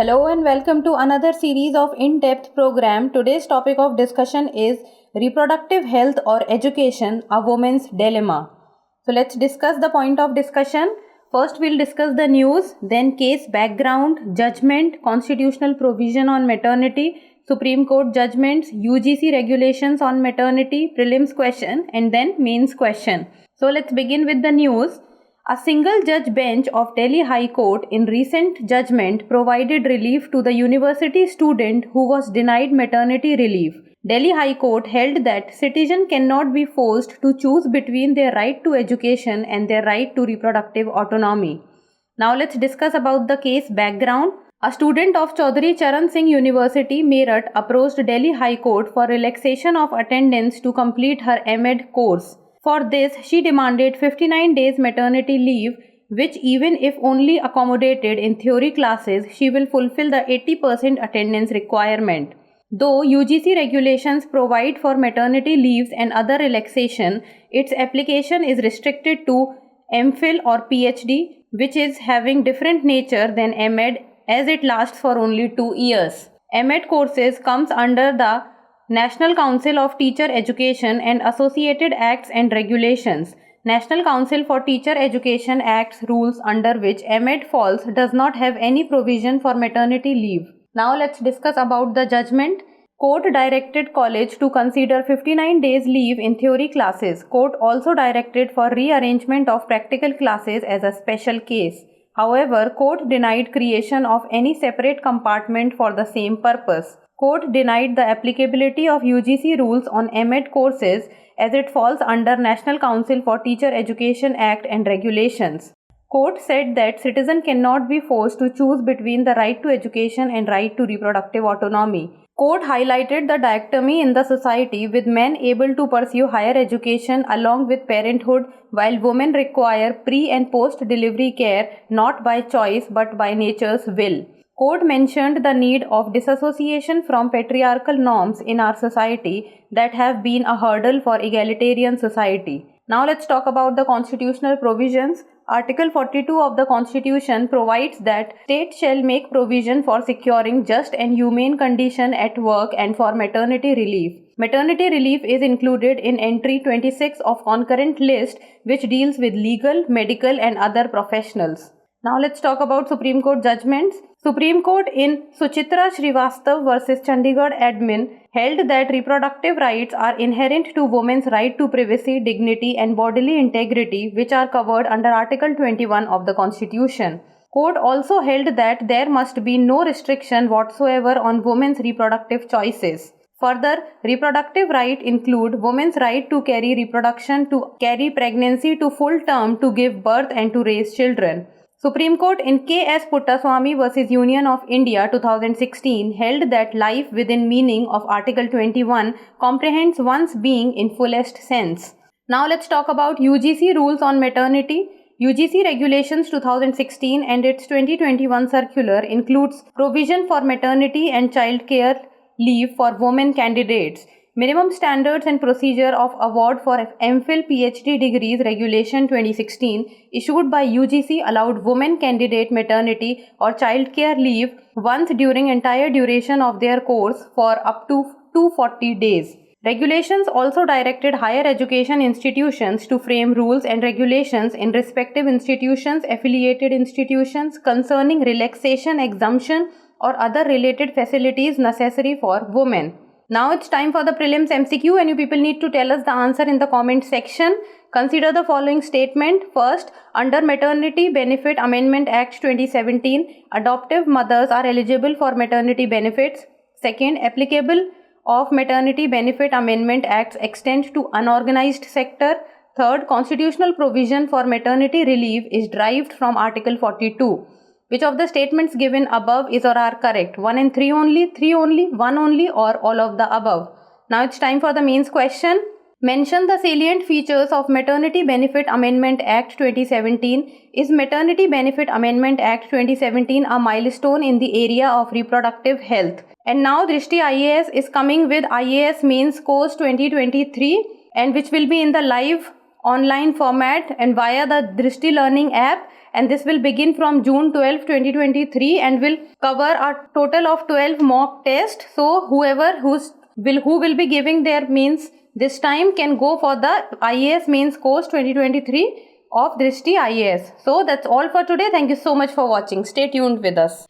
Hello and welcome to another series of in-depth program. Today's topic of discussion is reproductive health or education, a woman's dilemma. So let's discuss the point of discussion. First we'll discuss the news, then case background, judgment, constitutional provision on maternity, Supreme Court judgments, UGC regulations on maternity, prelims question and then mains question. So let's begin with the news. A single judge bench of Delhi High Court in recent judgment provided relief to the university student who was denied maternity relief. Delhi High Court held that citizens cannot be forced to choose between their right to education and their right to reproductive autonomy. Now let's discuss about the case background. A student of Chaudhary Charan Singh University, Meerut, approached Delhi High Court for relaxation of attendance to complete her M.Ed course. For this, she demanded 59 days maternity leave, which even if only accommodated in theory classes, she will fulfill the 80% attendance requirement. Though UGC regulations provide for maternity leaves and other relaxation, its application is restricted to MPhil or PhD, which is having different nature than M.Ed as it lasts for only 2 years. M.Ed courses comes under the National Council of Teacher Education and Associated Acts and Regulations. National Council for Teacher Education Acts rules under which M.Ed falls does not have any provision for maternity leave. Now let's discuss about the judgment. Court directed college to consider 59 days leave in theory classes. Court also directed for rearrangement of practical classes as a special case. However, court denied creation of any separate compartment for the same purpose. Court denied the applicability of UGC rules on M.Ed courses as it falls under National Council for Teacher Education Act and Regulations. Court said that citizen cannot be forced to choose between the right to education and right to reproductive autonomy. Court highlighted the dichotomy in the society with men able to pursue higher education along with parenthood while women require pre- and post-delivery care not by choice but by nature's will. Court mentioned the need of disassociation from patriarchal norms in our society that have been a hurdle for egalitarian society. Now let's talk about the constitutional provisions. Article 42 of the Constitution provides that state shall make provision for securing just and humane condition at work and for maternity relief. Maternity relief is included in entry 26 of concurrent list which deals with legal, medical and other professionals. Now let's talk about Supreme Court judgments. Supreme Court in Suchitra Srivastav versus Chandigarh Admin held that reproductive rights are inherent to women's right to privacy, dignity and bodily integrity which are covered under Article 21 of the Constitution. Court also held that there must be no restriction whatsoever on women's reproductive choices. Further, reproductive rights include women's right to carry reproduction, to carry pregnancy to full term, to give birth and to raise children. Supreme Court in K.S. Puttaswamy versus Union of India 2016 held that life within meaning of Article 21 comprehends one's being in fullest sense. Now let's talk about UGC rules on maternity. UGC Regulations 2016 and its 2021 circular includes provision for maternity and child care leave for women candidates. Minimum Standards and Procedure of Award for MPhil PhD Degrees Regulation 2016 issued by UGC allowed women candidate maternity or child care leave once during entire duration of their course for up to 240 days. Regulations also directed higher education institutions to frame rules and regulations in respective institutions, affiliated institutions concerning relaxation, exemption or other related facilities necessary for women. Now it's time for the prelims MCQ and you people need to tell us the answer in the comment section. Consider the following statement. First, under Maternity Benefit Amendment Act 2017, adoptive mothers are eligible for maternity benefits. Second, applicable of Maternity Benefit Amendment Acts extend to unorganized sector. Third, constitutional provision for maternity relief is derived from Article 42. Which of the statements given above is or are correct? 1 and 3 only, 3 only, 1 only or all of the above? Now it's time for the mains question. Mention the salient features of Maternity Benefit Amendment Act 2017. Is Maternity Benefit Amendment Act 2017 a milestone in the area of reproductive health? And now Drishti IAS is coming with IAS Mains Course 2023 and which will be in the live online format and via the Drishti Learning app, and this will begin from June 12, 2023 and will cover a total of 12 mock tests. So who will be giving their means this time can go for the IAS mains course 2023 of Drishti IAS. So that's all for today. Thank you so much for watching. Stay tuned with us.